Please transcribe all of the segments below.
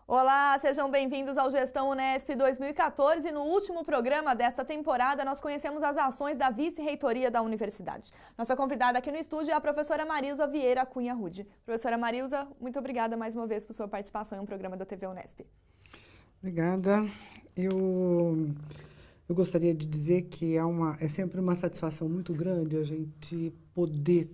Olá, sejam bem-vindos ao Gestão Unesp 2014. No último programa desta temporada, nós conhecemos as ações da vice-reitoria da universidade. Nossa convidada aqui no estúdio é a professora Marilza Vieira Cunha Rude. Professora Marilza, muito obrigada mais uma vez por sua participação em um programa da TV Unesp. Obrigada. Eu gostaria de dizer que é sempre uma satisfação muito grande a gente poder,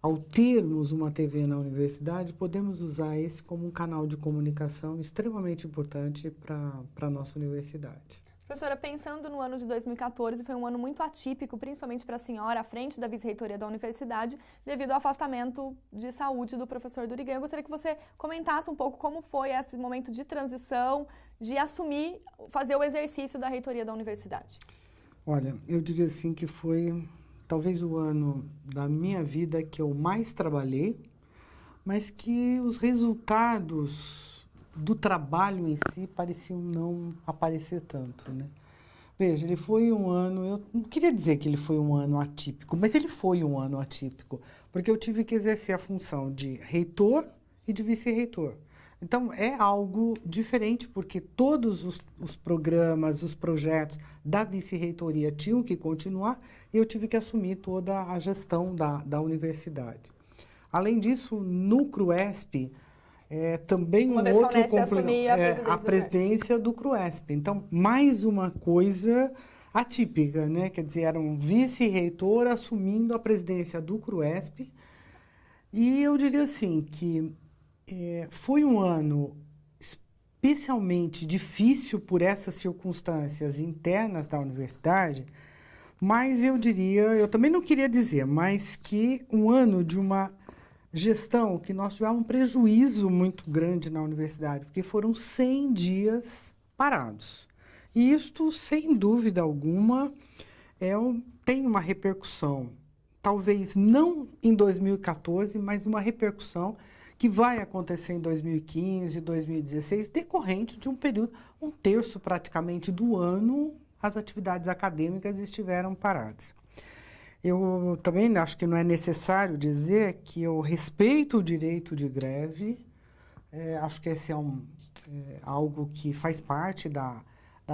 ao termos uma TV na universidade, podemos usar esse como um canal de comunicação extremamente importante para a nossa universidade. Professora, pensando no ano de 2014, foi um ano muito atípico, principalmente para a senhora, à frente da vice-reitoria da universidade, devido ao afastamento de saúde do professor Durigan. Eu gostaria que você comentasse um pouco como foi esse momento de transição, de assumir, fazer o exercício da reitoria da universidade. Olha, eu diria assim que foi talvez o ano da minha vida que eu mais trabalhei, mas que os resultados do trabalho em si pareciam não aparecer tanto, né? Veja, ele foi um ano, eu não queria dizer que ele foi um ano atípico, mas ele foi um ano atípico, porque eu tive que exercer a função de reitor e de vice-reitor. Então, é algo diferente, porque todos os programas, os projetos da vice-reitoria tinham que continuar e eu tive que assumir toda a gestão da universidade. Além disso, no CRUESP, também Uma vez que a Unesp assumia a presidência do CRUESP. Então, mais uma coisa atípica, né? Quer dizer, era um vice-reitor assumindo a presidência do CRUESP. E eu diria assim que foi um ano especialmente difícil por essas circunstâncias internas da universidade, mas eu diria, eu também não queria dizer, mas que um ano de uma gestão que nós tivemos um prejuízo muito grande na universidade, porque foram 100 dias parados. E isto, sem dúvida alguma, tem uma repercussão, talvez não em 2014, mas uma repercussão que vai acontecer em 2015, 2016, decorrente de um período, um terço praticamente do ano, as atividades acadêmicas estiveram paradas. Eu também acho que não é necessário dizer que eu respeito o direito de greve, acho que esse é algo que faz parte da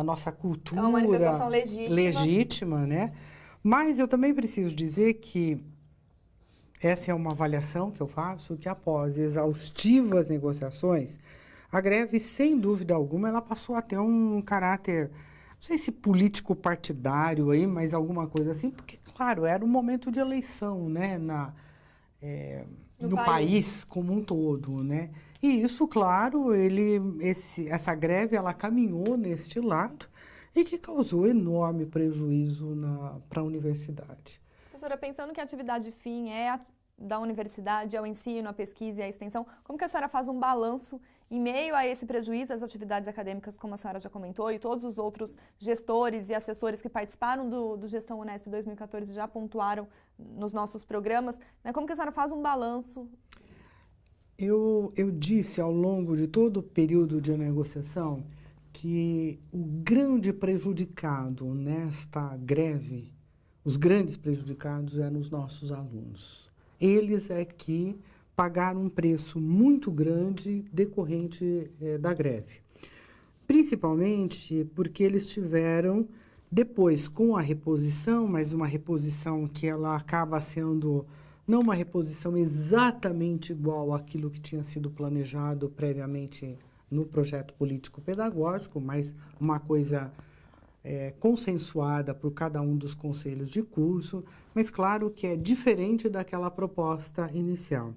nossa cultura. É uma manifestação legítima, né? Mas eu também preciso dizer que essa é uma avaliação que eu faço, que após exaustivas negociações, a greve, sem dúvida alguma, ela passou a ter um caráter, não sei se político partidário aí, mas alguma coisa assim, porque, claro, era um momento de eleição, né, no país como um todo, né? E isso, claro, essa greve, ela caminhou neste lado e que causou enorme prejuízo para a universidade. Professora, pensando que a atividade fim da universidade, é o ensino, a pesquisa e a extensão, como que a senhora faz um balanço em meio a esse prejuízo às atividades acadêmicas, como a senhora já comentou, e todos os outros gestores e assessores que participaram do Gestão Unesp 2014 já pontuaram nos nossos programas, né? Como que a senhora faz um balanço? Eu disse ao longo de todo o período de negociação que o grande prejudicado nesta greve, os grandes prejudicados eram os nossos alunos. Eles é que pagaram um preço muito grande decorrente da greve. Principalmente porque eles tiveram, depois com a reposição, mas uma reposição que ela acaba sendo não uma reposição exatamente igual àquilo que tinha sido planejado previamente no projeto político-pedagógico, mas uma coisa consensuada por cada um dos conselhos de curso, mas claro que é diferente daquela proposta inicial.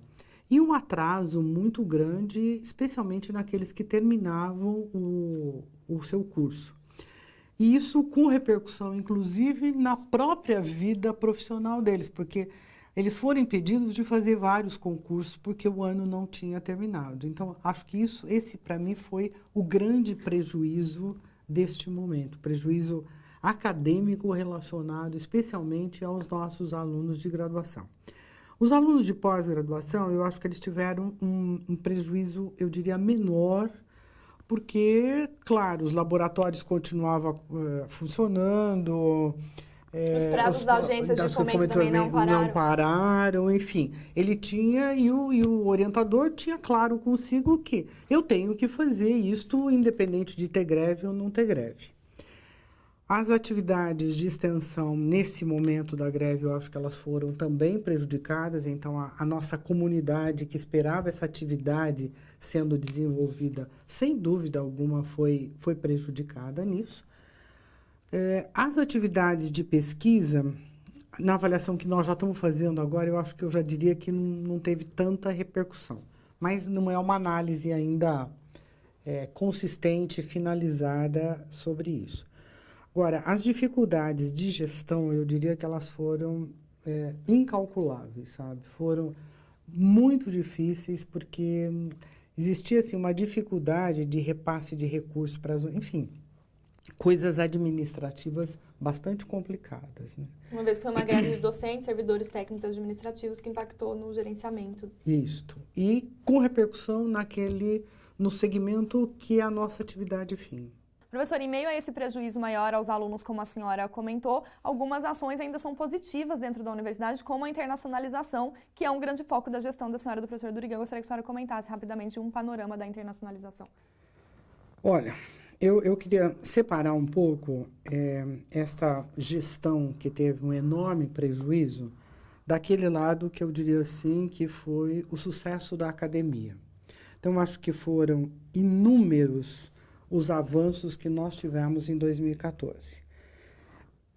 E um atraso muito grande, especialmente naqueles que terminavam o seu curso. E isso com repercussão, inclusive, na própria vida profissional deles, porque eles foram impedidos de fazer vários concursos porque o ano não tinha terminado. Então, acho que esse para mim foi o grande prejuízo deste momento, prejuízo acadêmico relacionado especialmente aos nossos alunos de graduação. Os alunos de pós-graduação, eu acho que eles tiveram um prejuízo, eu diria, menor, porque, claro, os laboratórios continuavam funcionando, Os prazos das agências de fomento também não pararam. Não pararam, enfim. Ele tinha, e o orientador tinha claro consigo que eu tenho que fazer isto independente de ter greve ou não ter greve. As atividades de extensão, nesse momento da greve, eu acho que elas foram também prejudicadas, então a nossa comunidade que esperava essa atividade sendo desenvolvida, sem dúvida alguma, foi prejudicada nisso. As atividades de pesquisa, na avaliação que nós já estamos fazendo agora, eu acho que eu já diria que não teve tanta repercussão, mas não é uma análise ainda consistente, finalizada sobre isso. Agora, as dificuldades de gestão, eu diria que elas foram incalculáveis, sabe? Foram muito difíceis porque existia assim, uma dificuldade de repasse de recursos para as... Enfim, coisas administrativas bastante complicadas, né? Uma vez que foi uma greve de docentes, servidores técnicos administrativos que impactou no gerenciamento. Isto. E com repercussão no segmento que é a nossa atividade fim. Professor, em meio a esse prejuízo maior aos alunos, como a senhora comentou, algumas ações ainda são positivas dentro da universidade, como a internacionalização, que é um grande foco da gestão da senhora, do professor Durigan. Eu gostaria que a senhora comentasse rapidamente um panorama da internacionalização. Olha, eu queria separar um pouco esta gestão que teve um enorme prejuízo daquele lado que eu diria assim que foi o sucesso da academia. Então, acho que foram inúmeros os avanços que nós tivemos em 2014.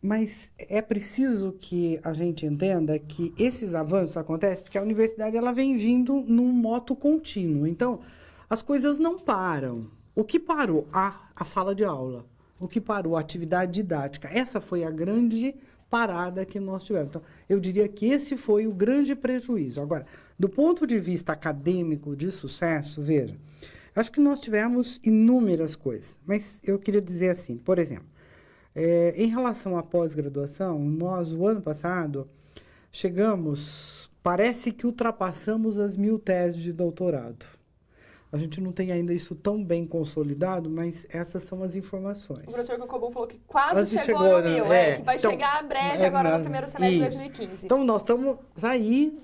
Mas é preciso que a gente entenda que esses avanços acontecem porque a universidade ela vem vindo num moto contínuo. Então, as coisas não param. O que parou? A sala de aula. O que parou? A atividade didática. Essa foi a grande parada que nós tivemos. Então, eu diria que esse foi o grande prejuízo. Agora, do ponto de vista acadêmico de sucesso, veja, acho que nós tivemos inúmeras coisas, mas eu queria dizer assim, por exemplo, em relação à pós-graduação, nós, o ano passado, parece que ultrapassamos as 1000 teses de doutorado. A gente não tem ainda isso tão bem consolidado, mas essas são as informações. O professor Cocobon falou que quase chegou no 1000, que vai chegar breve agora no primeiro semestre de 2015. Então, nós estamos aí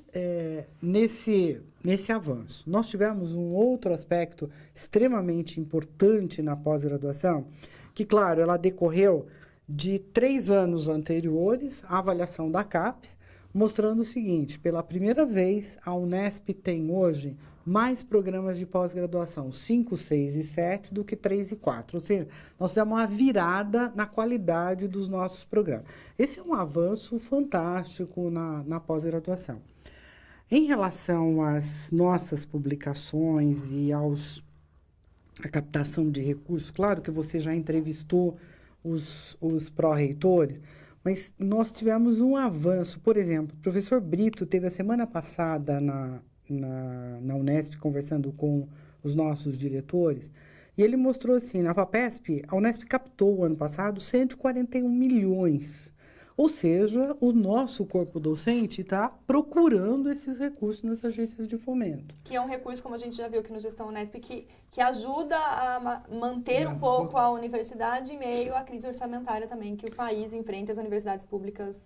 nesse avanço. Nós tivemos um outro aspecto extremamente importante na pós-graduação, que, claro, ela decorreu de 3 anos anteriores à avaliação da CAPES, mostrando o seguinte, pela primeira vez, a Unesp tem hoje mais programas de pós-graduação, 5, 6 e 7, do que 3 e 4. Ou seja, nós temos uma virada na qualidade dos nossos programas. Esse é um avanço fantástico na pós-graduação. Em relação às nossas publicações e a captação de recursos, claro que você já entrevistou os pró-reitores, mas nós tivemos um avanço. Por exemplo, o professor Brito teve a semana passada na Unesp, conversando com os nossos diretores, e ele mostrou assim, na FAPESP, a Unesp captou, ano passado, 141 milhões. Ou seja, o nosso corpo docente está procurando esses recursos nas agências de fomento. Que é um recurso, como a gente já viu aqui no Gestão Unesp, que ajuda a manter um pouco a universidade em meio à crise orçamentária também, que o país enfrenta, as universidades públicas.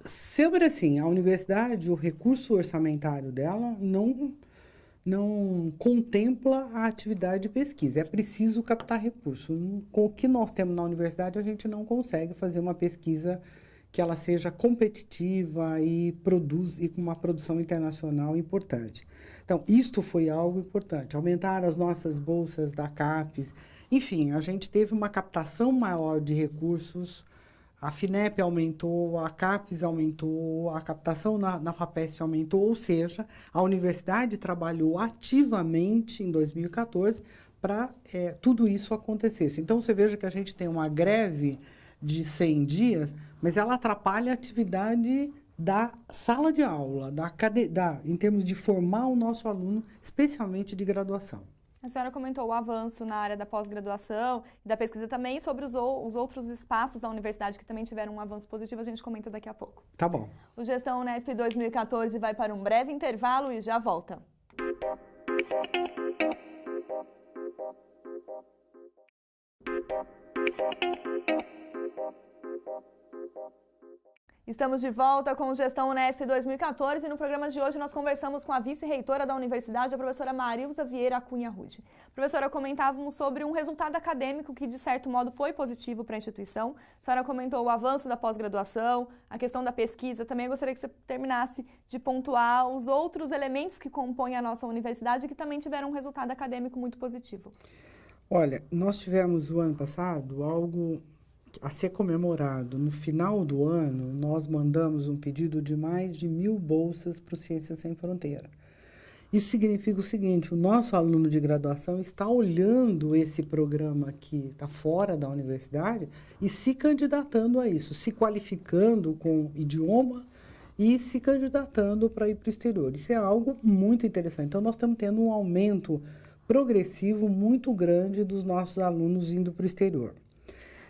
Sempre assim, a universidade, o recurso orçamentário dela não contempla a atividade de pesquisa. É preciso captar recursos. Com o que nós temos na universidade, a gente não consegue fazer uma pesquisa que ela seja competitiva e com uma produção internacional importante. Então, isto foi algo importante. Aumentar as nossas bolsas da CAPES. Enfim, a gente teve uma captação maior de recursos. A FINEP aumentou, a CAPES aumentou, a captação na FAPESP aumentou, ou seja, a universidade trabalhou ativamente em 2014 para tudo isso acontecesse. Então, você veja que a gente tem uma greve de 100 dias, mas ela atrapalha a atividade da sala de aula, em termos de formar o nosso aluno, especialmente de graduação. A senhora comentou o avanço na área da pós-graduação e da pesquisa também, sobre os outros espaços da universidade que também tiveram um avanço positivo, a gente comenta daqui a pouco. Tá bom. O Gestão Unesp 2014 vai para um breve intervalo e já volta. Estamos de volta com o Gestão Unesp 2014 e no programa de hoje nós conversamos com a vice-reitora da universidade, a professora Marilza Vieira Cunha Rude. Professora, comentávamos sobre um resultado acadêmico que, de certo modo, foi positivo para a instituição. A senhora comentou o avanço da pós-graduação, a questão da pesquisa. Também gostaria que você terminasse de pontuar os outros elementos que compõem a nossa universidade e que também tiveram um resultado acadêmico muito positivo. Olha, nós tivemos o ano passado algo a ser comemorado. No final do ano, nós mandamos um pedido de mais de 1.000 bolsas para o Ciências Sem Fronteira. Isso significa o seguinte: o nosso aluno de graduação está olhando esse programa que está fora da universidade e se candidatando a isso, se qualificando com idioma e se candidatando para ir para o exterior. Isso é algo muito interessante. Então, nós estamos tendo um aumento progressivo muito grande dos nossos alunos indo para o exterior.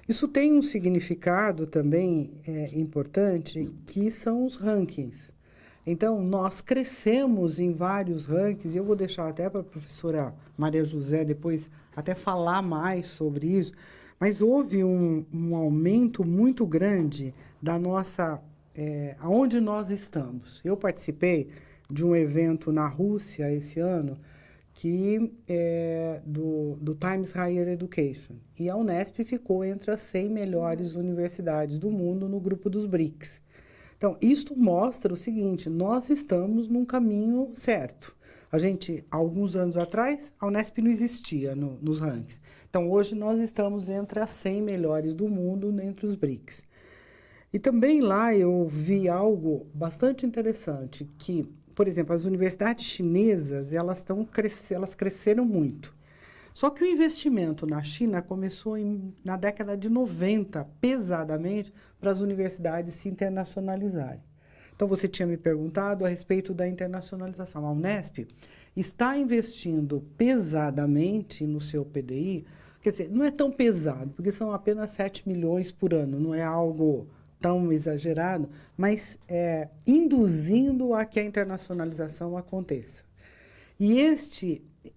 Isso tem um significado também importante, que são os rankings. Então, nós crescemos em vários rankings, e eu vou deixar até para a professora Maria José depois até falar mais sobre isso, mas houve um aumento muito grande da nossa, aonde nós estamos. Eu participei de um evento na Rússia esse ano, que é do Times Higher Education. E a Unesp ficou entre as 100 melhores universidades do mundo no grupo dos BRICS. Então, isto mostra o seguinte: nós estamos num caminho certo. Há alguns anos atrás, a Unesp não existia nos rankings. Então, hoje nós estamos entre as 100 melhores do mundo, entre os BRICS. E também lá eu vi algo bastante interessante, que, por exemplo, as universidades chinesas, elas cresceram muito. Só que o investimento na China começou na década de 90, pesadamente, para as universidades se internacionalizarem. Então, você tinha me perguntado a respeito da internacionalização. A Unesp está investindo pesadamente no seu PDI, quer dizer, não é tão pesado, porque são apenas 7 milhões por ano, não é algo tão exagerado, mas induzindo a que a internacionalização aconteça. E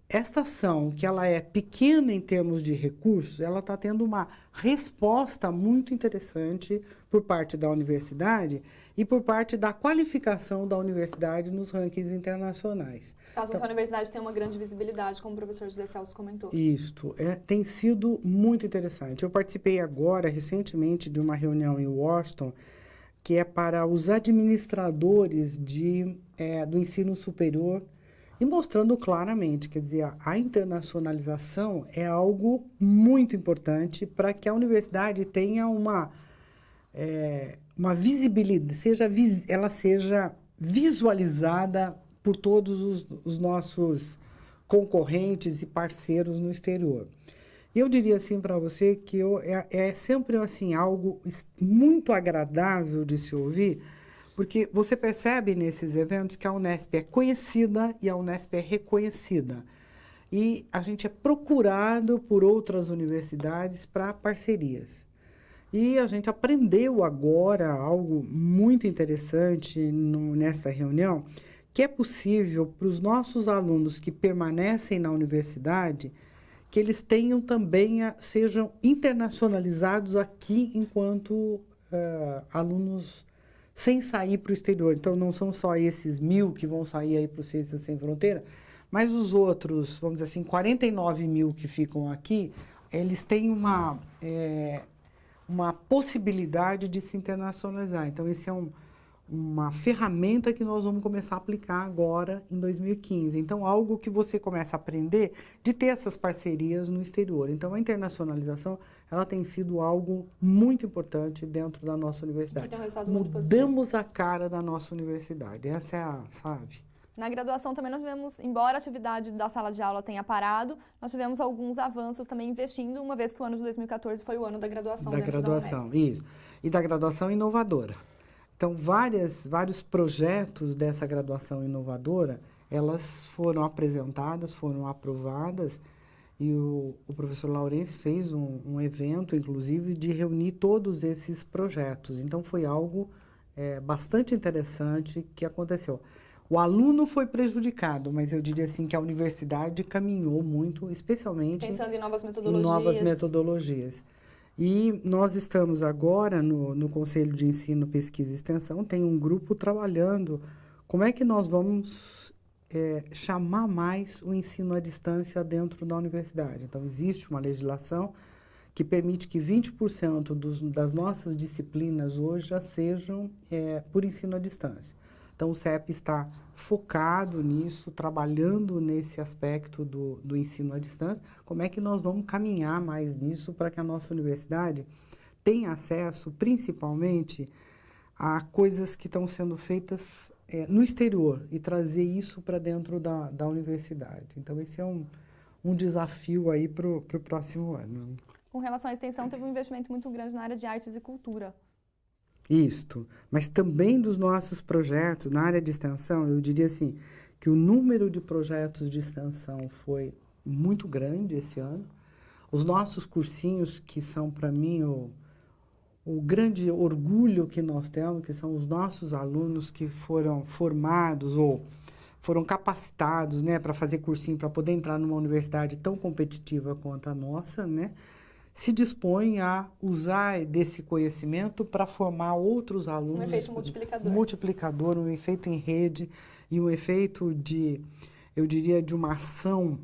esta ação, que ela é pequena em termos de recursos, ela está tendo uma resposta muito interessante por parte da universidade e por parte da qualificação da universidade nos rankings internacionais. Faz com que a universidade tenha uma grande visibilidade, como o professor José Celso comentou. Isto tem sido muito interessante. Eu participei agora, recentemente, de uma reunião em Washington, que é para os administradores do ensino superior, e mostrando claramente, quer dizer, a internacionalização é algo muito importante para que a universidade tenha uma visibilidade, ela seja visualizada por todos os nossos concorrentes e parceiros no exterior. Eu diria assim para você que é sempre assim, algo muito agradável de se ouvir, porque você percebe nesses eventos que a Unesp é conhecida e a Unesp é reconhecida. E a gente é procurado por outras universidades para parcerias. E a gente aprendeu agora algo muito interessante nessa reunião, que é possível para os nossos alunos que permanecem na universidade, que eles tenham também, sejam internacionalizados aqui enquanto alunos sem sair para o exterior. Então, não são só esses 1.000 que vão sair aí para o Ciências Sem Fronteira, mas os outros, vamos dizer assim, 49.000 que ficam aqui, eles têm uma possibilidade de se internacionalizar. Então, esse é uma ferramenta que nós vamos começar a aplicar agora em 2015. Então, algo que você começa a aprender de ter essas parcerias no exterior. Então, a internacionalização, ela tem sido algo muito importante dentro da nossa universidade. Tem um resultado muito positivo. Mudamos a cara da nossa universidade. Essa é sabe? Na graduação também nós tivemos, embora a atividade da sala de aula tenha parado, nós tivemos alguns avanços também investindo, uma vez que o ano de 2014 foi o ano da graduação. Da graduação, isso. E da graduação inovadora. Então, vários projetos dessa graduação inovadora, elas foram apresentadas, foram aprovadas, e o professor Laurence fez um evento, inclusive, de reunir todos esses projetos. Então, foi algo bastante interessante que aconteceu. O aluno foi prejudicado, mas eu diria assim que a universidade caminhou muito, especialmente pensando em novas metodologias. E nós estamos agora no Conselho de Ensino, Pesquisa e Extensão, tem um grupo trabalhando como é que nós vamos chamar mais o ensino à distância dentro da universidade. Então, existe uma legislação que permite que 20% das nossas disciplinas hoje já sejam por ensino à distância. Então, o CEP está focado nisso, trabalhando nesse aspecto do ensino à distância. Como é que nós vamos caminhar mais nisso para que a nossa universidade tenha acesso, principalmente, a coisas que estão sendo feitas no exterior e trazer isso para dentro da universidade. Então, esse é um desafio aí para o próximo ano. Com relação à extensão, teve um investimento muito grande na área de artes e cultura. Isto, mas também dos nossos projetos na área de extensão, eu diria assim, que o número de projetos de extensão foi muito grande esse ano. Os nossos cursinhos, que são para mim o grande orgulho que nós temos, que são os nossos alunos que foram formados ou foram capacitados, né, para fazer cursinho, para poder entrar numa universidade tão competitiva quanto a nossa, né, se dispõe a usar desse conhecimento para formar outros alunos. Um efeito multiplicador. Multiplicador, um efeito em rede e um efeito eu diria, de uma ação,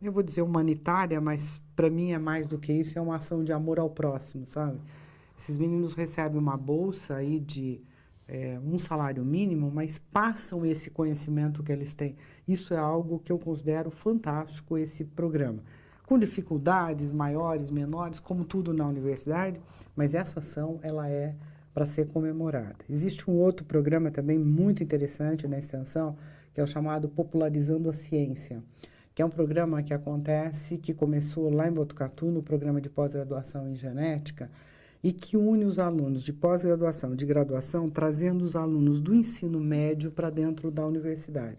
eu vou dizer humanitária, mas para mim é mais do que isso, é uma ação de amor ao próximo, sabe? Esses meninos recebem uma bolsa aí de um salário mínimo, mas passam esse conhecimento que eles têm. Isso é algo que eu considero fantástico, esse programa. Com dificuldades maiores, menores, como tudo na universidade, mas essa ação, ela é para ser comemorada. Existe um outro programa também muito interessante na extensão, que é o chamado Popularizando a Ciência, que é um programa que acontece, que começou lá em Botucatu, no programa de pós-graduação em genética, e que une os alunos de pós-graduação, de graduação, trazendo os alunos do ensino médio para dentro da universidade.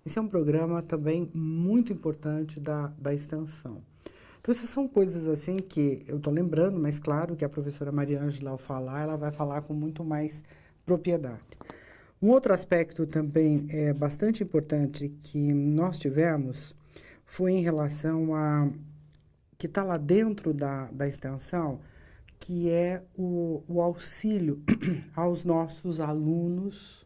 Esse é um programa também muito importante da extensão. Então, essas são coisas assim que eu estou lembrando, mas claro que a professora Maria Ângela, ao falar, ela vai falar com muito mais propriedade. Um outro aspecto também bastante importante que nós tivemos foi em relação a, que está lá dentro da extensão, que é o auxílio aos nossos alunos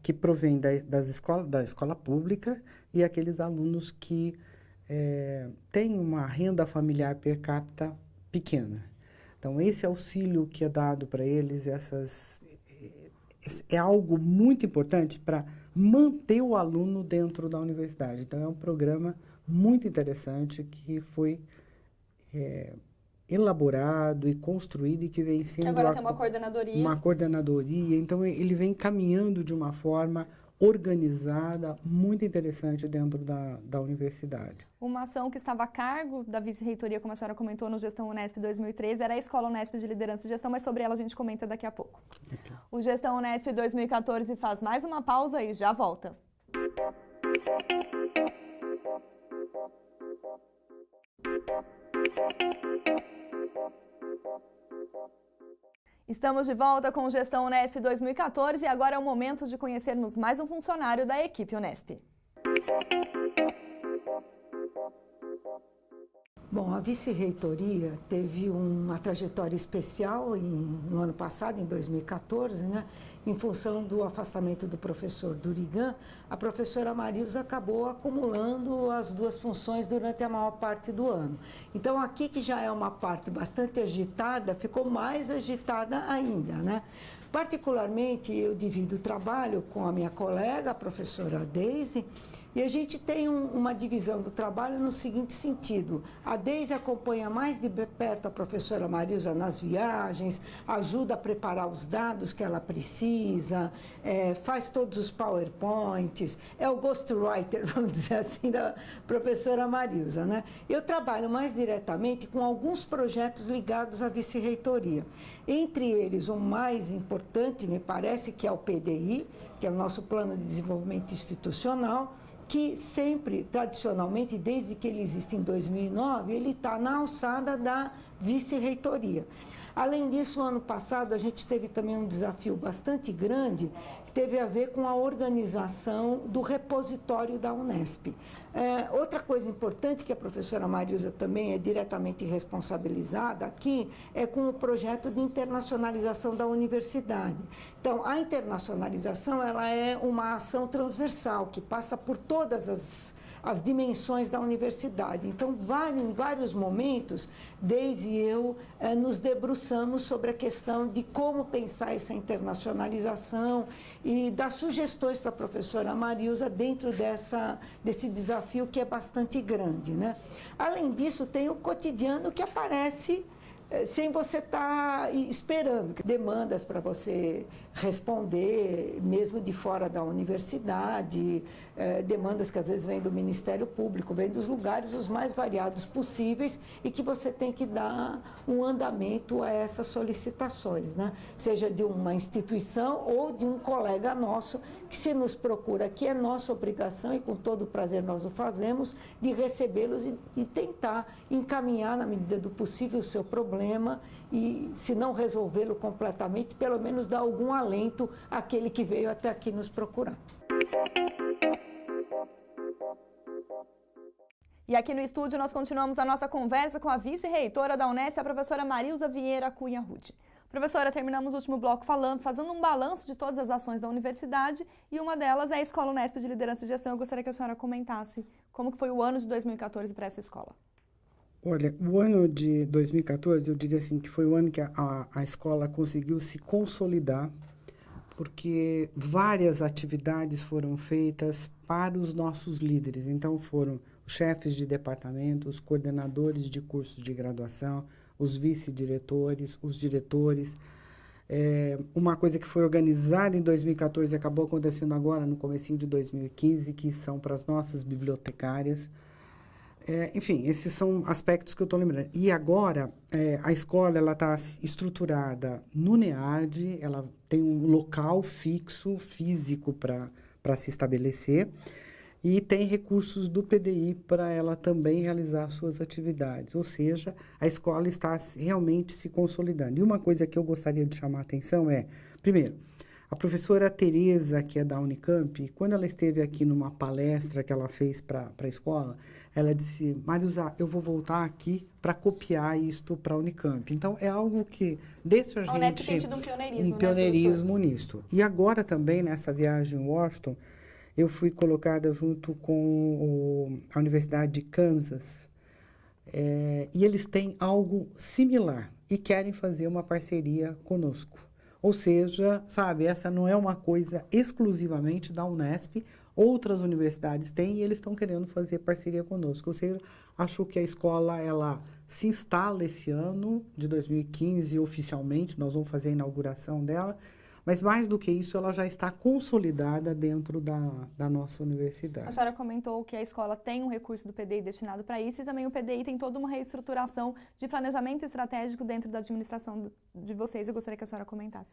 que provém da escola pública e aqueles alunos que têm uma renda familiar per capita pequena. Então, esse auxílio que é dado para eles, é algo muito importante para manter o aluno dentro da universidade. Então, é um programa muito interessante que foi elaborado e construído e que vem sendo... Agora tem uma coordenadoria. Uma coordenadoria. Então, ele vem caminhando de uma forma organizada, muito interessante dentro da universidade. Uma ação que estava a cargo da vice-reitoria, como a senhora comentou, no Gestão Unesp 2013, era a Escola Unesp de Liderança e Gestão, mas sobre ela a gente comenta daqui a pouco. Okay. O Gestão Unesp 2014 faz mais uma pausa e já volta. Estamos de volta com o Gestão Unesp 2014 e agora é o momento de conhecermos mais um funcionário da equipe Unesp. Bom, a vice-reitoria teve uma trajetória especial no ano passado, em 2014, né? Em função do afastamento do professor Durigan, a professora Marilza acabou acumulando as duas funções durante a maior parte do ano. Então, aqui que já é uma parte bastante agitada, ficou mais agitada ainda, né? Particularmente, eu divido o trabalho com a minha colega, a professora Deise, e a gente tem uma divisão do trabalho no seguinte sentido: a Deise acompanha mais de perto a professora Marilza nas viagens, ajuda a preparar os dados que ela precisa, faz todos os PowerPoints, é o ghostwriter, vamos dizer assim, da professora Marilza, né? Eu trabalho mais diretamente com alguns projetos ligados à vice-reitoria. Entre eles, o mais importante, me parece, que é o PDI, que é o nosso Plano de Desenvolvimento Institucional, que sempre, tradicionalmente, desde que ele existe em 2009, ele está na alçada da vice-reitoria. Além disso, no ano passado, a gente teve também um desafio bastante grande, teve a ver com a organização do repositório da Unesp. Outra coisa importante que a professora Marilza também é diretamente responsabilizada aqui é com o projeto de internacionalização da universidade. Então, a internacionalização ela é uma ação transversal que passa por todas as dimensões da universidade. Então, em vários momentos, Deise e eu nos debruçamos sobre a questão de como pensar essa internacionalização e dar sugestões para a professora Marilza dentro desse desafio que é bastante grande, né? Além disso, tem o cotidiano que aparece sem você estar esperando, demandas para você responder, mesmo de fora da universidade, demandas que às vezes vêm do Ministério Público, vêm dos lugares os mais variados possíveis e que você tem que dar um andamento a essas solicitações, né? Seja de uma instituição ou de um colega nosso que se nos procura, que é nossa obrigação e com todo prazer nós o fazemos, de recebê-los e tentar encaminhar na medida do possível o seu problema e, se não resolvê-lo completamente, pelo menos dar algum alento àquele que veio até aqui nos procurar. E aqui no estúdio nós continuamos a nossa conversa com a vice-reitora da Unesp, a professora Marilza Vieira Cunha Rude. Professora, terminamos o último bloco fazendo um balanço de todas as ações da universidade e uma delas é a Escola Unesp de Liderança e Gestão. Eu gostaria que a senhora comentasse como que foi o ano de 2014 para essa escola. Olha, o ano de 2014, eu diria assim, que foi o ano que a escola conseguiu se consolidar, porque várias atividades foram feitas para os nossos líderes. Então, foram os chefes de departamento, os coordenadores de cursos de graduação, os vice-diretores, os diretores. Uma coisa que foi organizada em 2014 e acabou acontecendo agora, no comecinho de 2015, que são para as nossas bibliotecárias. Enfim, esses são aspectos que eu estou lembrando. E agora, a escola está estruturada no NEAD, ela tem um local fixo, físico, para se estabelecer, e tem recursos do PDI para ela também realizar suas atividades. Ou seja, a escola está realmente se consolidando. E uma coisa que eu gostaria de chamar a atenção é, primeiro, a professora Tereza, que é da Unicamp, quando ela esteve aqui numa palestra que ela fez para a escola, ela disse, Marilza, eu vou voltar aqui para copiar isto para a Unicamp. Então, é algo que deixa a gente... A Unesp tem tido um pioneirismo, um pioneirismo nisso. E agora também, nessa viagem em Washington, eu fui colocada junto com a Universidade de Kansas, e eles têm algo similar e querem fazer uma parceria conosco. Ou seja, sabe, essa não é uma coisa exclusivamente da Unesp, outras universidades têm e eles estão querendo fazer parceria conosco. Ou seja, acho que a escola, ela se instala esse ano de 2015 oficialmente, nós vamos fazer a inauguração dela, mas mais do que isso, ela já está consolidada dentro da nossa universidade. A senhora comentou que a escola tem um recurso do PDI destinado para isso e também o PDI tem toda uma reestruturação de planejamento estratégico dentro da administração de vocês. Eu gostaria que a senhora comentasse.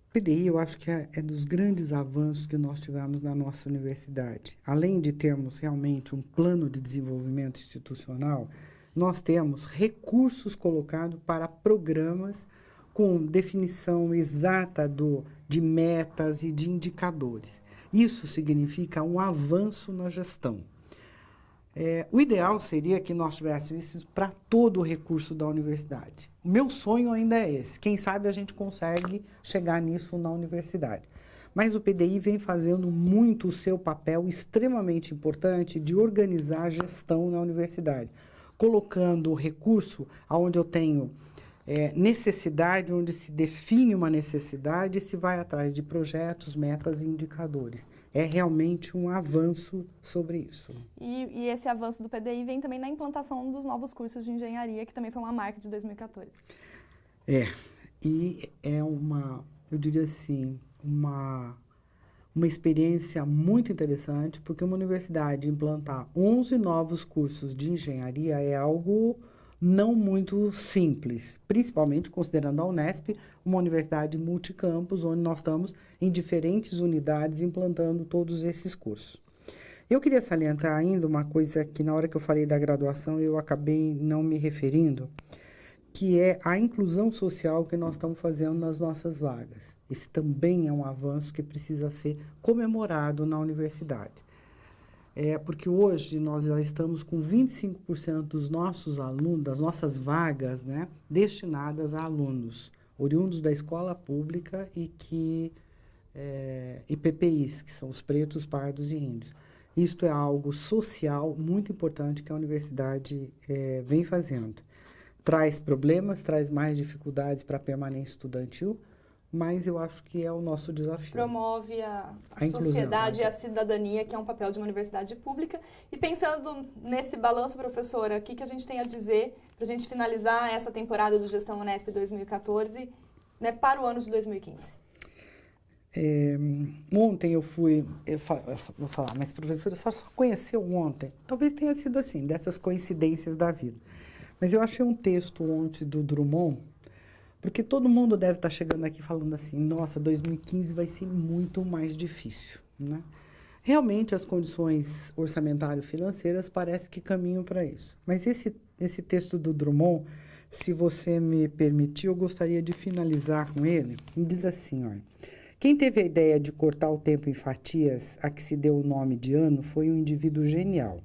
O PDI, eu acho que é dos grandes avanços que nós tivemos na nossa universidade. Além de termos realmente um plano de desenvolvimento institucional, nós temos recursos colocados para programas com definição exata de metas e de indicadores. Isso significa um avanço na gestão. O ideal seria que nós tivéssemos isso para todo o recurso da universidade. O meu sonho ainda é esse. Quem sabe a gente consegue chegar nisso na universidade. Mas o PDI vem fazendo muito o seu papel extremamente importante de organizar a gestão na universidade, colocando o recurso onde eu tenho necessidade, onde se define uma necessidade e se vai atrás de projetos, metas e indicadores. É realmente um avanço sobre isso. E esse avanço do PDI vem também na implantação dos novos cursos de engenharia, que também foi uma marca de 2014. E é eu diria assim, uma experiência muito interessante, porque uma universidade implantar 11 novos cursos de engenharia é algo não muito simples, principalmente considerando a Unesp, uma universidade multicampus, onde nós estamos em diferentes unidades implantando todos esses cursos. Eu queria salientar ainda uma coisa que na hora que eu falei da graduação eu acabei não me referindo, que é a inclusão social que nós estamos fazendo nas nossas vagas. Esse também é um avanço que precisa ser comemorado na universidade. Porque hoje nós já estamos com 25% dos nossos alunos, das nossas vagas, né, destinadas a alunos oriundos da escola pública e PPIs, que são os pretos, pardos e índios. Isto é algo social muito importante que a universidade vem fazendo. Traz problemas, traz mais dificuldades para a permanência estudantil, mas eu acho que é o nosso desafio. Promove a sociedade e a cidadania, que é um papel de uma universidade pública. E pensando nesse balanço, professora, o que a gente tem a dizer para a gente finalizar essa temporada do Gestão Unesp 2014, né, para o ano de 2015? Ontem eu vou falar, mas professora, só conheceu ontem? Talvez tenha sido assim, dessas coincidências da vida. Mas eu achei um texto ontem do Drummond, porque todo mundo deve estar chegando aqui falando assim, nossa, 2015 vai ser muito mais difícil, né? Realmente as condições orçamentário-financeiras parecem que caminham para isso. Mas esse texto do Drummond, se você me permitir, eu gostaria de finalizar com ele. Ele diz assim, olha, quem teve a ideia de cortar o tempo em fatias a que se deu o nome de ano foi um indivíduo genial.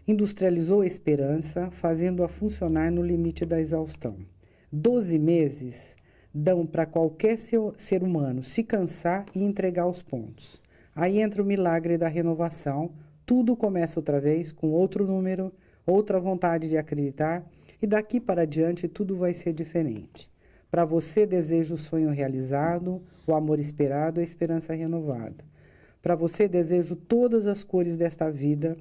Industrializou a esperança, fazendo-a funcionar no limite da exaustão. 12 meses dão para qualquer ser humano se cansar e entregar os pontos. Aí entra o milagre da renovação, tudo começa outra vez com outro número, outra vontade de acreditar, e daqui para diante tudo vai ser diferente. Para você, desejo o sonho realizado, o amor esperado, a esperança renovada. Para você, desejo todas as cores desta vida,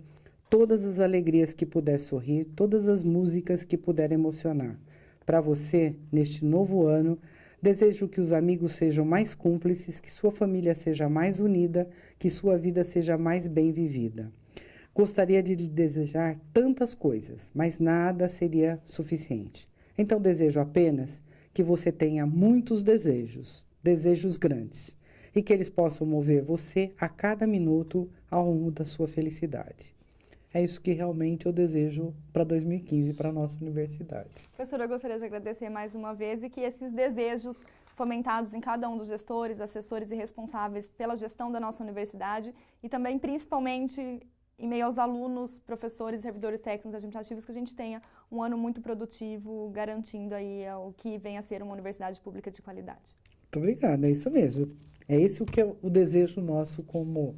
todas as alegrias que puder sorrir, todas as músicas que puder emocionar. Para você, neste novo ano, desejo que os amigos sejam mais cúmplices, que sua família seja mais unida, que sua vida seja mais bem vivida. Gostaria de lhe desejar tantas coisas, mas nada seria suficiente. Então desejo apenas que você tenha muitos desejos, desejos grandes, e que eles possam mover você a cada minuto ao rumo da sua felicidade. É isso que realmente eu desejo para 2015, para a nossa universidade. Professora, eu gostaria de agradecer mais uma vez e que esses desejos fomentados em cada um dos gestores, assessores e responsáveis pela gestão da nossa universidade e também, principalmente, em meio aos alunos, professores, servidores técnicos administrativos, que a gente tenha um ano muito produtivo, garantindo aí o que vem a ser uma universidade pública de qualidade. Muito obrigada, é isso mesmo. É isso que é o desejo nosso como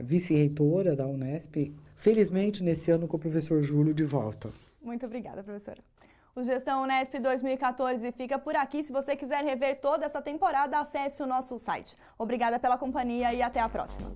vice-reitora da Unesp. Felizmente, nesse ano, com o professor Júlio de volta. Muito obrigada, professora. O Gestão Unesp 2014 fica por aqui. Se você quiser rever toda essa temporada, acesse o nosso site. Obrigada pela companhia e até a próxima.